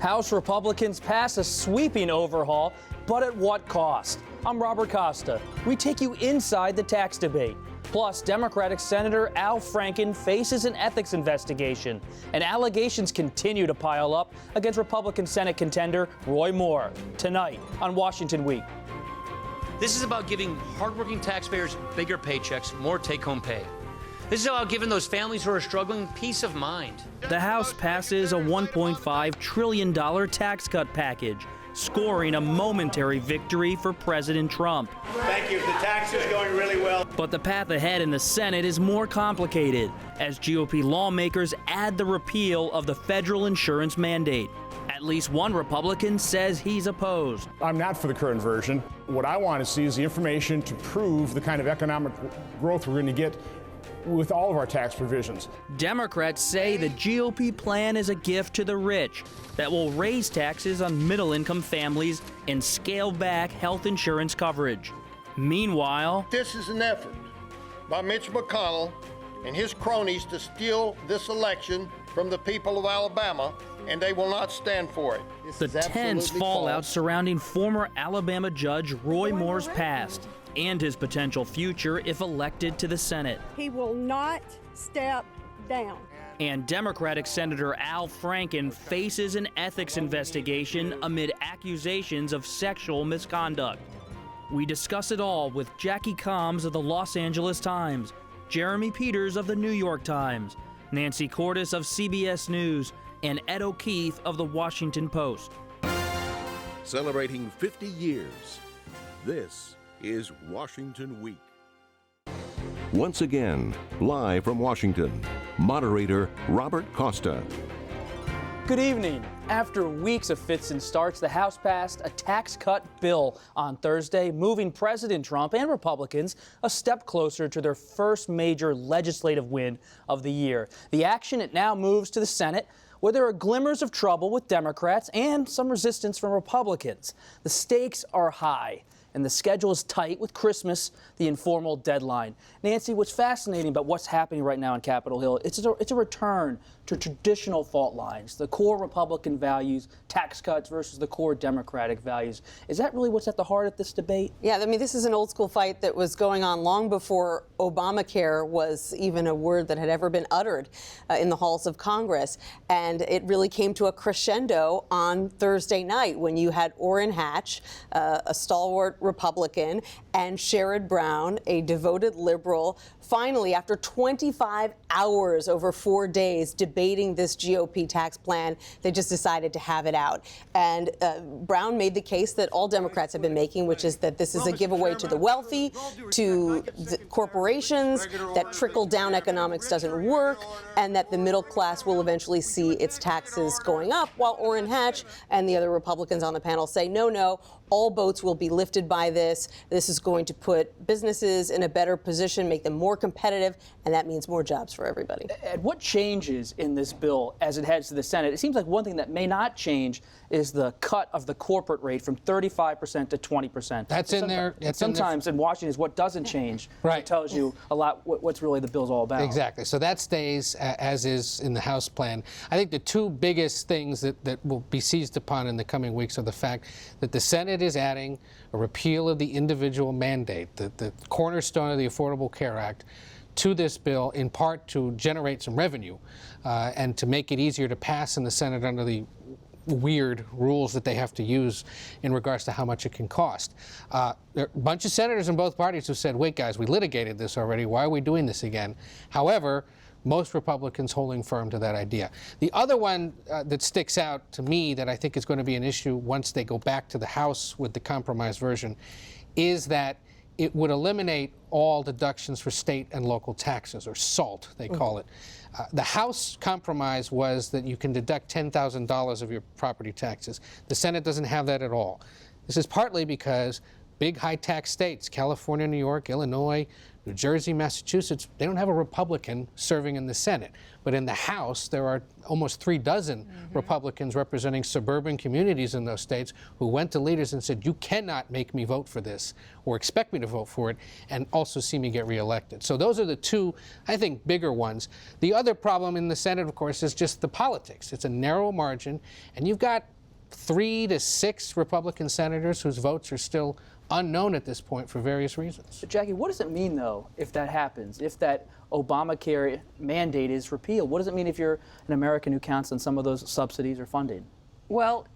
House Republicans pass a sweeping overhaul, but at what cost? I'm Robert Costa. We take you inside the tax debate. Plus, Democratic Senator Al Franken faces an ethics investigation, and allegations continue to pile up against Republican Senate contender Roy Moore. Tonight on Washington Week. This is about giving hardworking taxpayers bigger paychecks, more take-home pay. This is about giving those families who are struggling peace of mind. The House passes a $1.5 trillion tax cut package, scoring a momentary victory for President Trump. Thank you. The tax is going really well. But the path ahead in the Senate is more complicated as GOP lawmakers add the repeal of the federal insurance mandate. At least one Republican says he's opposed. I'm not for the current version. What I want to see is the information to prove the kind of economic growth we're going to get with all of our tax provisions. Democrats say the GOP plan is a gift to the rich that will raise taxes on middle-income families and scale back health insurance coverage. Meanwhile, this is an effort by Mitch McConnell and his cronies to steal this election from the people of Alabama, and they will not stand for it. The tense fallout surrounding former Alabama Judge Roy Moore's past and his potential future if elected to the Senate. He will not step down. And Democratic Senator Al Franken faces an ethics investigation amid accusations of sexual misconduct. We discuss it all with Jackie Combs of the Los Angeles Times, Jeremy Peters of the New York Times, Nancy Cordes of CBS News, and Ed O'Keefe of the Washington Post. Celebrating 50 years, this is Washington Week. Once again, live from Washington, moderator Robert Costa. Good evening. After weeks of fits and starts, the House passed a tax cut bill on Thursday, moving President Trump and Republicans a step closer to their first major legislative win of the year. The action, it now moves to the Senate, where there are glimmers of trouble with Democrats and some resistance from Republicans. The stakes are high, and the schedule is tight with Christmas, the informal deadline. Nancy, what's fascinating about what's happening right now on Capitol Hill, it's a return to traditional fault lines, the core Republican values, tax cuts versus the core Democratic values. Is that really what's at the heart of this debate? Yeah, I mean, this is an old school fight that was going on long before Obamacare was even a word that had ever been uttered in the halls of Congress. And it really came to a crescendo on Thursday night when you had Orrin Hatch, a stalwart Republican, and Sherrod Brown, a devoted liberal, finally, after 25 hours over 4 days debating this GOP tax plan, they just decided to have it out. And Brown made the case that all Democrats have been making, which is that this is a giveaway to the wealthy, to the corporations, that trickle-down economics doesn't work, and that the middle class will eventually see its taxes going up, while Orrin Hatch and the other Republicans on the panel say, no, all boats will be lifted by this. This is going to put businesses in a better position, make them more competitive, and that means more jobs for everybody. And what changes in this bill as it heads to the Senate? It seems like one thing that may not change is the cut of the corporate rate from 35% to 20%. That's in there. Sometimes in Washington is what doesn't change. Right. It tells you a lot what's really the bill's all about. Exactly. So that stays as is in the House plan. I think the two biggest things that will be seized upon in the coming weeks are the fact that the Senate is adding a repeal of the individual mandate, the cornerstone of the Affordable Care Act, to this bill, in part to generate some revenue and to make it easier to pass in the Senate under the weird rules that they have to use in regards to how much it can cost. There are a bunch of senators in both parties who said, wait, guys, we litigated this already. Why are we doing this again? However, most Republicans holding firm to that idea. The other one that sticks out to me that I think is going to be an issue once they go back to the House with the compromise version is that it would eliminate all deductions for state and local taxes, or SALT, they call it. The House compromise was that you can deduct $10,000 of your property taxes. The Senate doesn't have that at all. This is partly because big high-tax states, California, New York, Illinois, New Jersey, Massachusetts, they don't have a Republican serving in the Senate. But in the House, there are almost 36 Republicans representing suburban communities in those states who went to leaders and said, you cannot make me vote for this or expect me to vote for it and also see me get reelected. So those are the two, I think, bigger ones. The other problem in the Senate, of course, is just the politics. It's a narrow margin, and you've got 3 to 6 Republican senators whose votes are still unknown at this point for various reasons. But Jackie, what does it mean, though, if that happens, if that Obamacare mandate is repealed? What does it mean if you're an American who counts on some of those subsidies or funding? Well,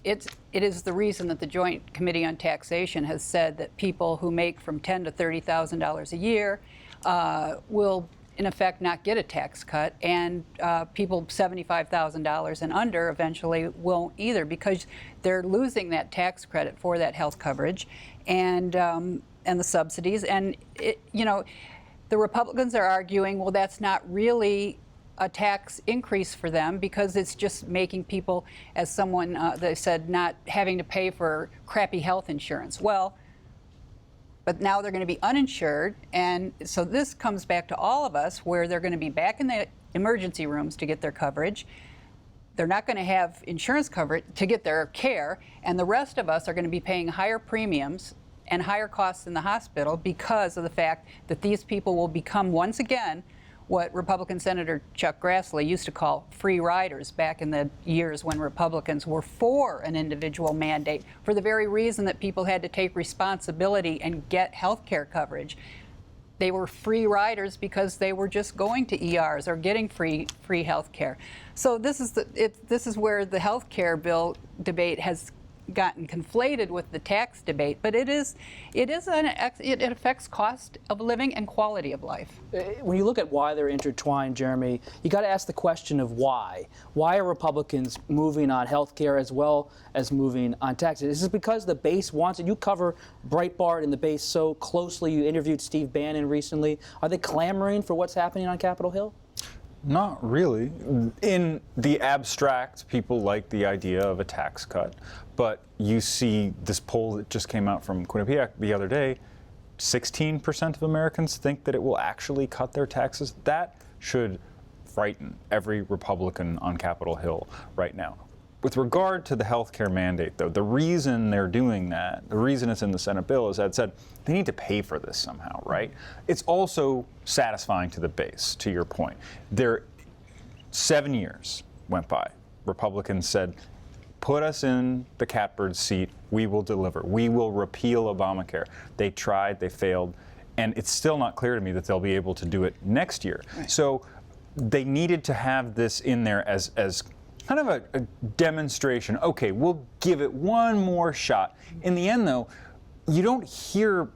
it is the reason that the Joint Committee on Taxation has said that people who make from $10,000 to $30,000 a year will, in effect, not get a tax cut, and people $75,000 and under eventually won't either, because they're losing that tax credit for that health coverage and the subsidies. And the Republicans are arguing, well, that's not really a tax increase for them because it's just making people, as someone they said, not having to pay for crappy health insurance. Well, but now they're going to be uninsured, and so this comes back to all of us where they're going to be back in the emergency rooms to get their coverage. They're not going to have insurance coverage to get their care, and the rest of us are going to be paying higher premiums and higher costs in the hospital because of the fact that these people will become, once again, what Republican Senator Chuck Grassley used to call free riders back in the years when Republicans were for an individual mandate, for the very reason that people had to take responsibility and get health care coverage. They were free riders because they were just going to ERs or getting free health care. So this is where the health care bill debate has gotten conflated with the tax debate, but it affects cost of living and quality of life. When you look at why they're intertwined, Jeremy, you got to ask the question of why. Why are Republicans moving on health care as well as moving on taxes? Is it because the base wants it? You cover Breitbart and the base so closely. You interviewed Steve Bannon recently. Are they clamoring for what's happening on Capitol Hill? Not really. In the abstract, people like the idea of a tax cut, but you see this poll that just came out from Quinnipiac the other day, 16% of Americans think that it will actually cut their taxes. That should frighten every Republican on Capitol Hill right now. With regard to the health care mandate, though, the reason they're doing that, the reason it's in the Senate bill, is that said they need to pay for this somehow, right? It's also satisfying to the base, to your point. 7 years went by. Republicans said, put us in the catbird seat, we will deliver. We will repeal Obamacare. They tried, they failed, and it's still not clear to me that they'll be able to do it next year. Right. So they needed to have this in there as kind of a demonstration. Okay, we'll give it one more shot. In the end, though, you don't hear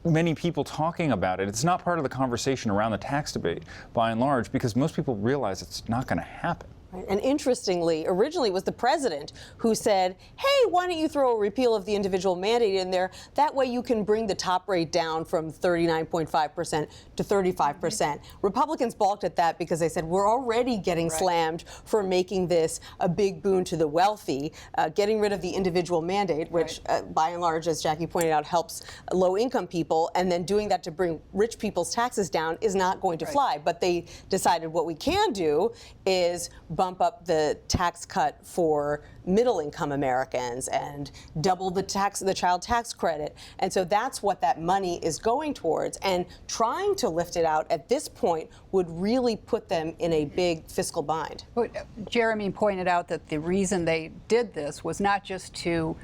many people talking about it. It's not part of the conversation around the tax debate, by and large, because most people realize it's not going to happen. And interestingly, originally it was the president who said, hey, why don't you throw a repeal of the individual mandate in there? That way you can bring the top rate down from 39.5% to 35%. Republicans balked at that because they said, we're already getting slammed for making this a big boon to the wealthy. Getting rid of the individual mandate, which by and large, as Jackie pointed out, helps low-income people, and then doing that to bring rich people's taxes down is not going to fly. But they decided what we can do is bump up the tax cut for middle-income Americans and double the child tax credit. And so that's what that money is going towards. And trying to lift it out at this point would really put them in a big fiscal bind. But Jeremy pointed out that the reason they did this was not just to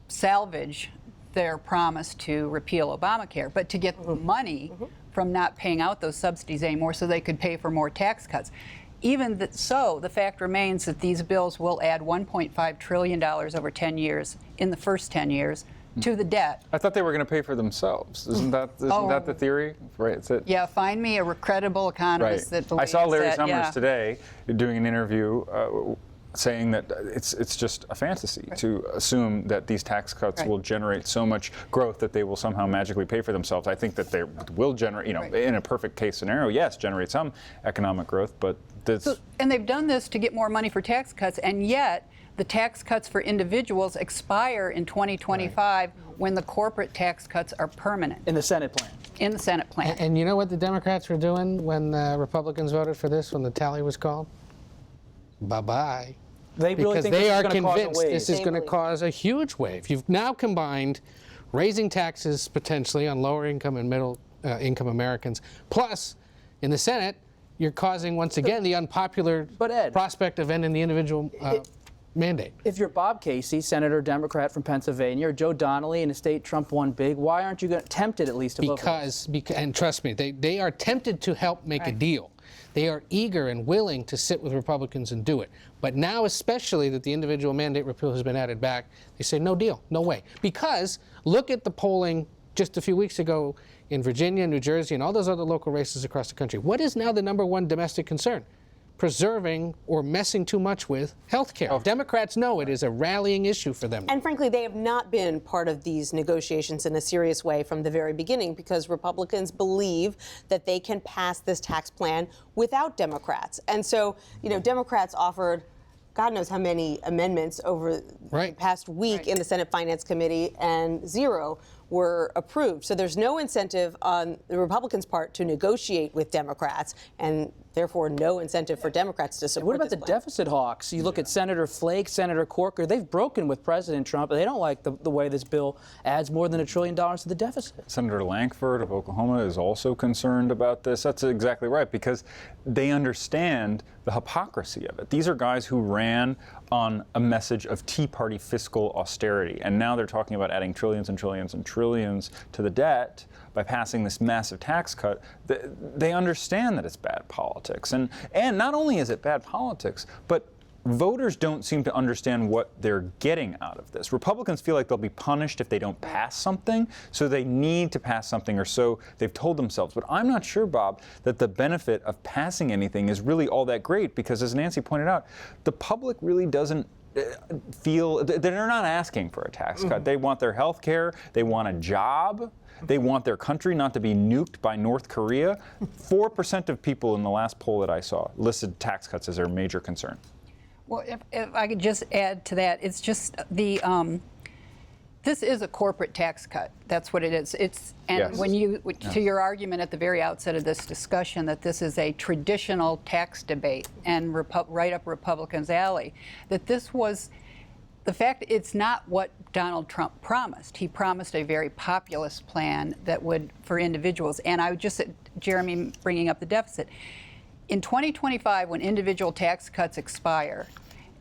salvage their promise to repeal Obamacare, but to get the money from not paying out those subsidies anymore so they could pay for more tax cuts. Even so, the fact remains that these bills will add $1.5 trillion over 10 years, in the first 10 years, to the debt. I thought they were going to pay for themselves. Isn't that the theory? Right. Yeah, find me a credible economist that believes I saw Larry that, Summers today doing an interview saying that it's just a fantasy to assume that these tax cuts will generate so much growth that they will somehow magically pay for themselves. I think that they will generate, in a perfect case scenario, yes, generate some economic growth, but and they've done this to get more money for tax cuts, and yet the tax cuts for individuals expire in 2025 when the corporate tax cuts are permanent. In the Senate plan. in the Senate plan. And you know what the Democrats were doing when the Republicans voted for this, when the tally was called? Bye-bye. They really Because think they this are is going to cause a convinced wave. this is going to cause a huge wave. You've now combined raising taxes potentially on lower income and middle income Americans, plus in the Senate, you're causing once again the unpopular prospect of ending the individual mandate. If you're Bob Casey, Senator Democrat from Pennsylvania, or Joe Donnelly in a state Trump won big, why aren't you tempted at least to vote for this? Because, and trust me, they are tempted to help make a deal. They are eager and willing to sit with Republicans and do it. But now, especially that the individual mandate repeal has been added back, they say no deal, no way. Because look at the polling just a few weeks ago in Virginia, New Jersey, and all those other local races across the country. What is now the #1 domestic concern? Preserving or messing too much with health care. Democrats know it is a rallying issue for them. And frankly, they have not been part of these negotiations in a serious way from the very beginning because Republicans believe that they can pass this tax plan without Democrats. And so, Democrats offered God knows how many amendments over the past week in the Senate Finance Committee, and 0 were approved. So there's no incentive on the Republicans' part to negotiate with Democrats, and therefore no incentive for Democrats to support What about the this plan. deficit hawks? You look at Senator Flake, Senator Corker, they've broken with President Trump, and they don't like the way this bill adds more than $1 trillion to the deficit. Senator Lankford of Oklahoma is also concerned about this. That's exactly right, because they understand the hypocrisy of it. These are guys who ran on a message of Tea Party fiscal austerity, and now they're talking about adding trillions and trillions and trillions to the debt by passing this massive tax cut. They understand that it's bad politics. And not only is it bad politics, but voters don't seem to understand what they're getting out of this. Republicans feel like they'll be punished if they don't pass something, so they need to pass something, or so they've told themselves. But I'm not sure, Bob, that the benefit of passing anything is really all that great, because as Nancy pointed out, the public really doesn't feel, they're not asking for a tax cut. They want their health care, they want a job, they want their country not to be nuked by North Korea. 4% of people in the last poll that I saw listed tax cuts as their major concern. Well, if I could just add to that, it's just this is a corporate tax cut. That's what it is. When you, to your argument at the very outset of this discussion, that this is a traditional tax debate and right up Republicans' alley, that this was, the fact it's not what Donald Trump promised. He promised a very populist plan that would, for individuals, and I would just, Jeremy bringing up the deficit, in 2025, when individual tax cuts expire,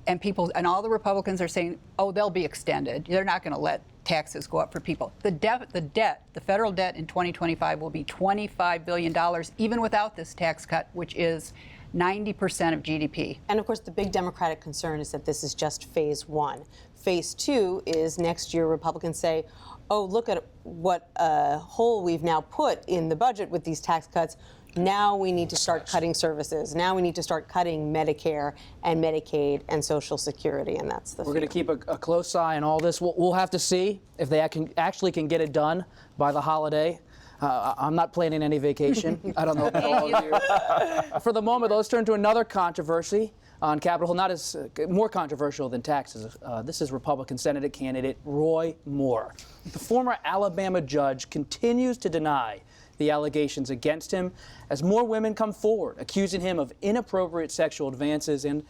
and all the Republicans are saying, oh, they'll be extended. They're not going to let taxes go up for people. The federal debt in 2025 will be $25 billion, even without this tax cut, which is 90% of GDP. And of course, the big Democratic concern is that this is just phase 1. Phase 2 is next year Republicans say, oh, look at what a hole we've now put in the budget with these tax cuts. Now we need to start cutting services. Now we need to start cutting Medicare and Medicaid and Social Security, and that's the We're going to keep a close eye on all this. We'll have to see if they actually can get it done by the holiday. I'm not planning any vacation. I don't know about all of you. For the moment, let's turn to another controversy on Capitol Hill, not as more controversial than taxes. This is Republican Senate candidate Roy Moore. The former Alabama judge continues to deny the allegations against him as more women come forward, accusing him of inappropriate sexual advances and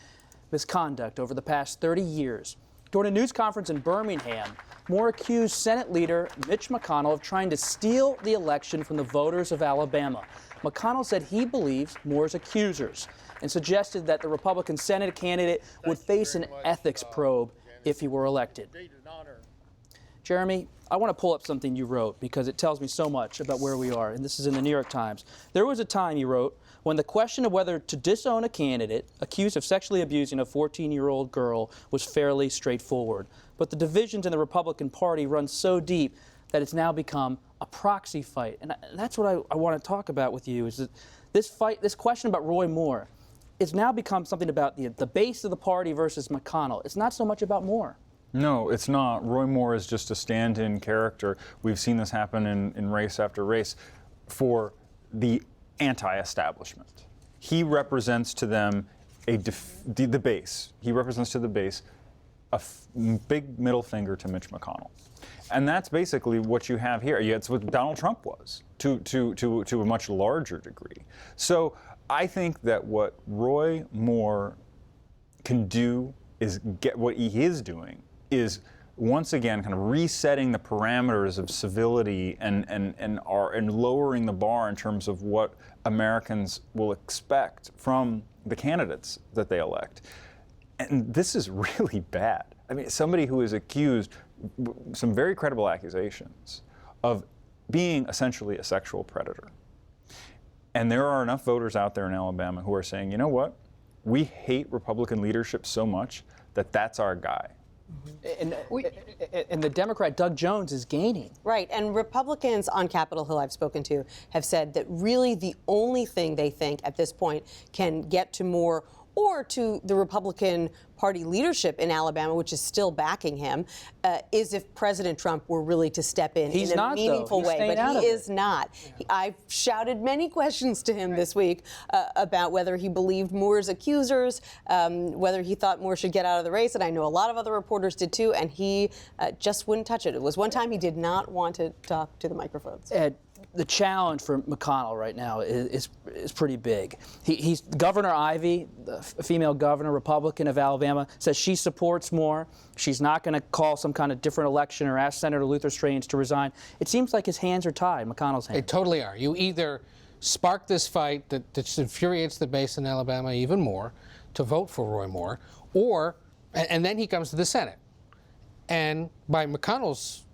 misconduct over the past 30 years. During a news conference in Birmingham, Moore accused Senate leader Mitch McConnell of trying to steal the election from the voters of Alabama. McConnell said he believes Moore's accusers and suggested that the Republican Senate candidate would face an ethics probe if he were elected. Jeremy, I want to pull up something you wrote because it tells me so much about where we are, and this is in the New York Times. There was a time, you wrote, when the question of whether to disown a candidate accused of sexually abusing a 14-year-old girl was fairly straightforward. But the divisions in the Republican Party run so deep that it's now become a proxy fight. And that's what I want to talk about with you, is that this question about Roy Moore, it's now become something about the base of the party versus McConnell. It's not so much about Moore. No, it's not. Roy Moore is just a stand-in character. We've seen this happen in race after race for the anti-establishment. He represents to them the base. He represents to the base a big middle finger to Mitch McConnell. And that's basically what you have here. It's what Donald Trump was to a much larger degree. So I think that what Roy Moore can do is get what he is doing is once again kind of resetting the parameters of civility and lowering the bar in terms of what Americans will expect from the candidates that they elect. And this is really bad. I mean, somebody who is accused, some very credible accusations, of being essentially a sexual predator. And there are enough voters out there in Alabama who are saying, you know what? We hate Republican leadership so much that that's our guy. And the Democrat Doug Jones is gaining. Right, and Republicans on Capitol Hill I've spoken to have said that really the only thing they think at this point can get to Moore or to the Republican Party leadership in Alabama, which is still backing him, is if President Trump were really to step in a meaningful way. But he is not. I've shouted many questions to him this week about whether he believed Moore's accusers, whether he thought Moore should get out of the race, and I know a lot of other reporters did too, and he just wouldn't touch it. It was one time he did not want to talk to the microphones. Ed, the challenge for McConnell right now is pretty big. He's Governor Ivey, the female governor, Republican of Alabama, says she supports Moore. She's not going to call some kind of different election or ask Senator Luther Strange to resign. It seems like his hands are tied, McConnell's hands. They totally are. You either spark this fight that infuriates the base in Alabama even more to vote for Roy Moore, and then he comes to the Senate. And by McConnell's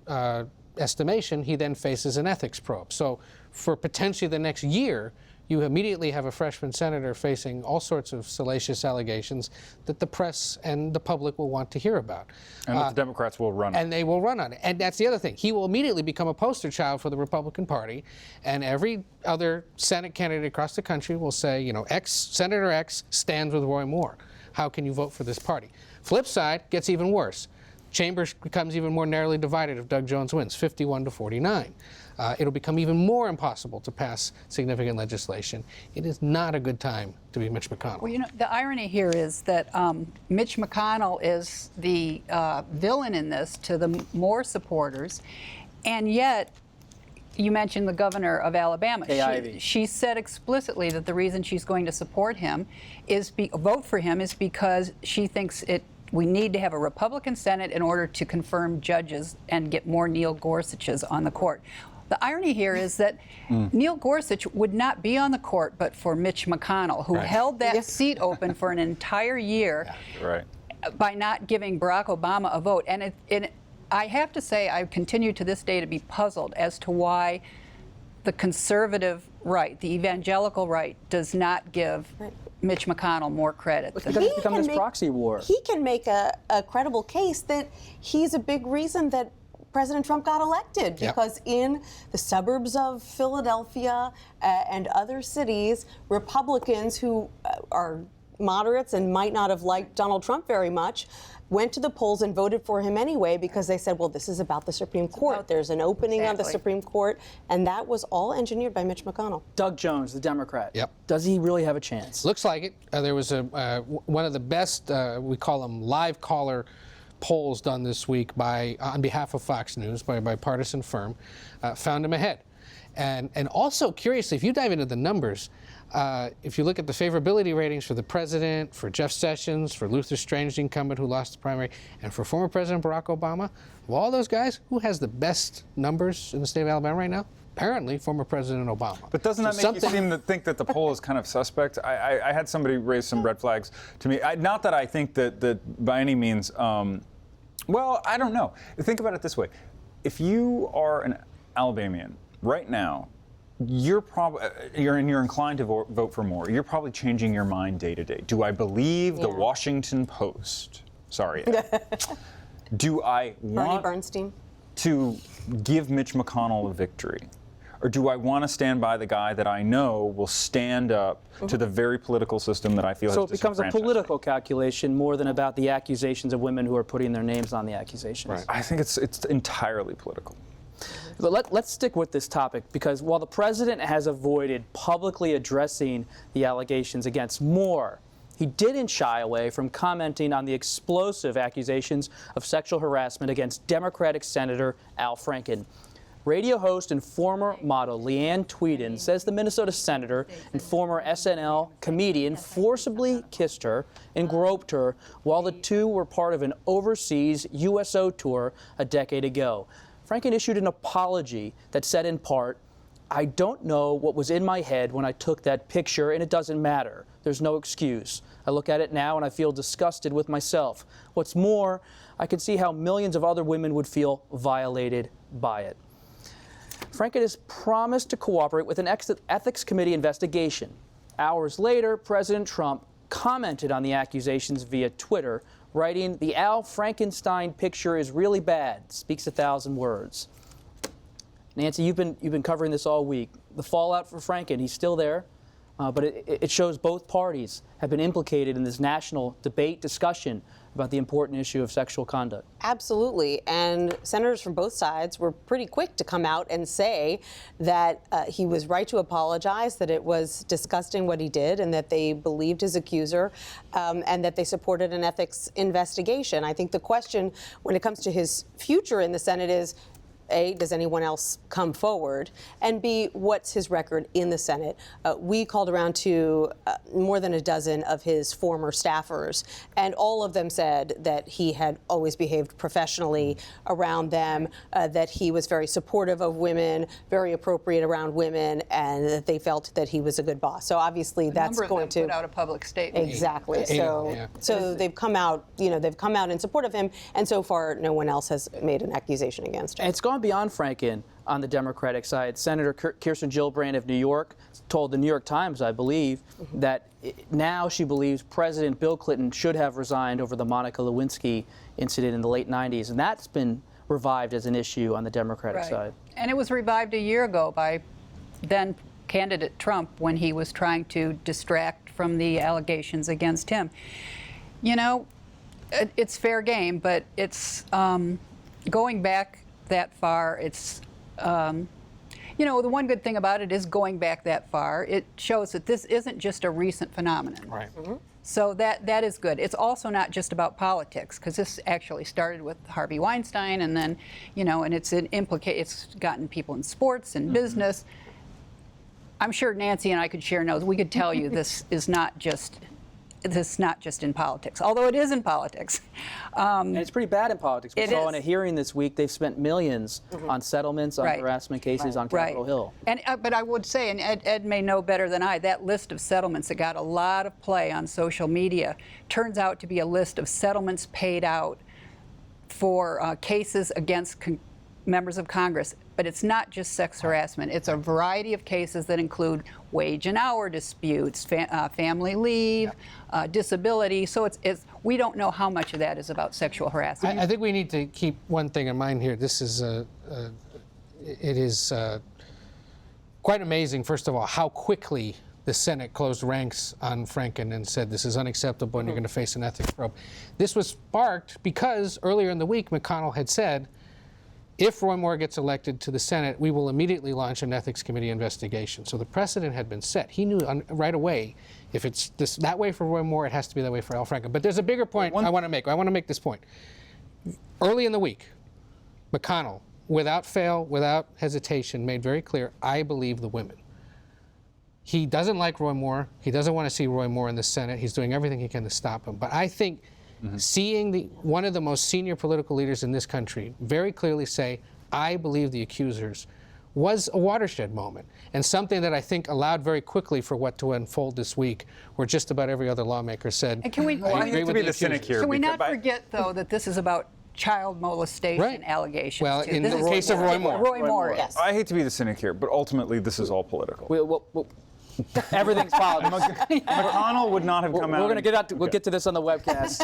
estimation, he then faces an ethics probe. So for potentially the next year, you immediately have a freshman senator facing all sorts of salacious allegations that the press and the public will want to hear about. And that the Democrats will run on it. And they will run on it. And that's the other thing. He will immediately become a poster child for the Republican Party, and every other Senate candidate across the country will say, you know, Senator X stands with Roy Moore. How can you vote for this party? Flip side, gets even worse. Chamber becomes even more narrowly divided if Doug Jones wins, 51-49. It'll become even more impossible to pass significant legislation. It is not a good time to be Mitch McConnell. Well, you know, the irony here is that Mitch McConnell is the villain in this to the Moore supporters, and yet you mentioned the governor of Alabama. She said explicitly that the reason she's going to support him vote for him is because she thinks we need to have a Republican Senate in order to confirm judges and get more Neil Gorsuches on the court. The irony here is that Neil Gorsuch would not be on the court but for Mitch McConnell, who held that seat open for an entire year by not giving Barack Obama a vote. And I have to say, I continue to this day to be puzzled as to why the conservative right, the evangelical right, does not give Mitch McConnell more credit. Because it's become this proxy war. He can make a credible case that he's a big reason that President Trump got elected, because in the suburbs of Philadelphia and other cities, Republicans who are moderates and might not have liked Donald Trump very much went to the polls and voted for him anyway because they said, well, this is about the Supreme Court. There's an opening on the Supreme Court, and that was all engineered by Mitch McConnell. Doug Jones, the Democrat. Does he really have a chance? Looks like it. There was one of the best, we call them live caller polls done this week on behalf of Fox News by a partisan firm, found him ahead. And also, curiously, if you dive into the numbers, if you look at the favorability ratings for the president, for Jeff Sessions, for Luther Strange, the incumbent who lost the primary, and for former President Barack Obama, of all those guys, who has the best numbers in the state of Alabama right now? Apparently, former President Obama. But doesn't that make you seem to think that the poll is kind of suspect? I had somebody raise some red flags to me. Not that I think that by any means, well, I don't know. Think about it this way. If you are an Alabamian right now, you're inclined to vote for Moore. You're probably changing your mind day to day. Do I believe the Washington Post? Sorry, Ed. Do I want Bernstein to give Mitch McConnell a victory? Or do I want to stand by the guy that I know will stand up to the very political system that I feel has So it becomes a political calculation more than about the accusations of women who are putting their names on the accusations. Right. I think it's entirely political. Let's stick with this topic, because while the president has avoided publicly addressing the allegations against Moore, He didn't shy away from commenting on the explosive accusations of sexual harassment against Democratic Senator Al Franken. Radio host and former model Leanne Tweeden says the Minnesota senator and former SNL comedian forcibly kissed her and groped her while the two were part of an overseas USO tour a decade ago. Franken issued an apology that said in part, "I don't know what was in my head when I took that picture, and it doesn't matter. There's no excuse. I look at it now and I feel disgusted with myself. What's more, I can see how millions of other women would feel violated by it." Franken has promised to cooperate with an ethics committee investigation. Hours later, President Trump commented on the accusations via Twitter, writing, "The Al Frankenstein picture is really bad, speaks 1,000 words." Nancy, you've been covering this all week. The fallout for Franken, he's still there, but it shows both parties have been implicated in this national debate, discussion about the important issue of sexual conduct. Absolutely. And senators from both sides were pretty quick to come out and say that he was right to apologize, that it was disgusting what he did, and that they believed his accuser, and that they supported an ethics investigation. I think the question when it comes to his future in the Senate is, A, does anyone else come forward? And B, what's his record in the Senate? We called around to more than a dozen of his former staffers, and all of them said that he had always behaved professionally around them, that he was very supportive of women, very appropriate around women, and that they felt that he was a good boss. So obviously that's going to put out a public statement. Exactly. So they've come out, they've come out in support of him, and so far no one else has made an accusation against him. And it's gone beyond Franken on the Democratic side. Senator Kirsten Gillibrand of New York told the New York Times, I believe, that now she believes President Bill Clinton should have resigned over the Monica Lewinsky incident in the late 90s. And that's been revived as an issue on the Democratic side. And it was revived a year ago by then candidate Trump when he was trying to distract from the allegations against him. It's fair game, but it's going back that far. It's, the one good thing about it is going back that far. It shows that this isn't just a recent phenomenon. Right. So that is good. It's also not just about politics, because this actually started with Harvey Weinstein, and then, and it's gotten people in sports and business. I'm sure Nancy and I could share notes. We could tell you this is not just in politics, although it is in politics. And it's pretty bad in politics. We saw in a hearing this week, they've spent millions on settlements, on harassment cases on Capitol Hill. And but I would say, and Ed may know better than I, that list of settlements that got a lot of play on social media turns out to be a list of settlements paid out for cases against members of Congress. But it's not just sex harassment. It's a variety of cases that include wage and hour disputes, family leave, disability. So we don't know how much of that is about sexual harassment. I think we need to keep one thing in mind here. This is it is quite amazing, first of all, how quickly the Senate closed ranks on Franken and said this is unacceptable and you're going to face an ethics probe. This was sparked because earlier in the week McConnell had said, if Roy Moore gets elected to the Senate, we will immediately launch an ethics committee investigation. So the precedent had been set. He knew right away, if it's that way for Roy Moore, it has to be that way for Al Franken. But there's a bigger point I want to make. I want to make this point. Early in the week, McConnell, without fail, without hesitation, made very clear, I believe the women. He doesn't like Roy Moore. He doesn't want to see Roy Moore in the Senate. He's doing everything he can to stop him. But I think seeing one of the most senior political leaders in this country very clearly say, I believe the accusers, was a watershed moment, and something that I think allowed very quickly for what to unfold this week, where just about every other lawmaker said, and can we, I agree with the cynic here. Can we not forget, though, that this is about child molestation allegations? Well, in the case of Roy Moore. Roy Moore, yes. I hate to be the cynic here, but ultimately this is all political. Everything's politics. McConnell would not have come out. We're going to get out. We'll get to this on the webcast.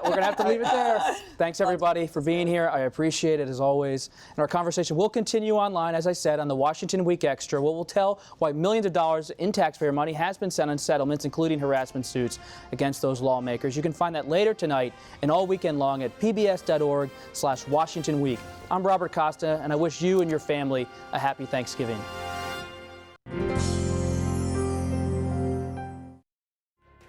We're going to have to leave it there. Thanks everybody for being here. I appreciate it as always. And our conversation will continue online, as I said, on the Washington Week Extra, where we'll tell why millions of dollars in taxpayer money has been sent on settlements, including harassment suits against those lawmakers. You can find that later tonight and all weekend long at pbs.org/WashingtonWeek. I'm Robert Costa, and I wish you and your family a happy Thanksgiving.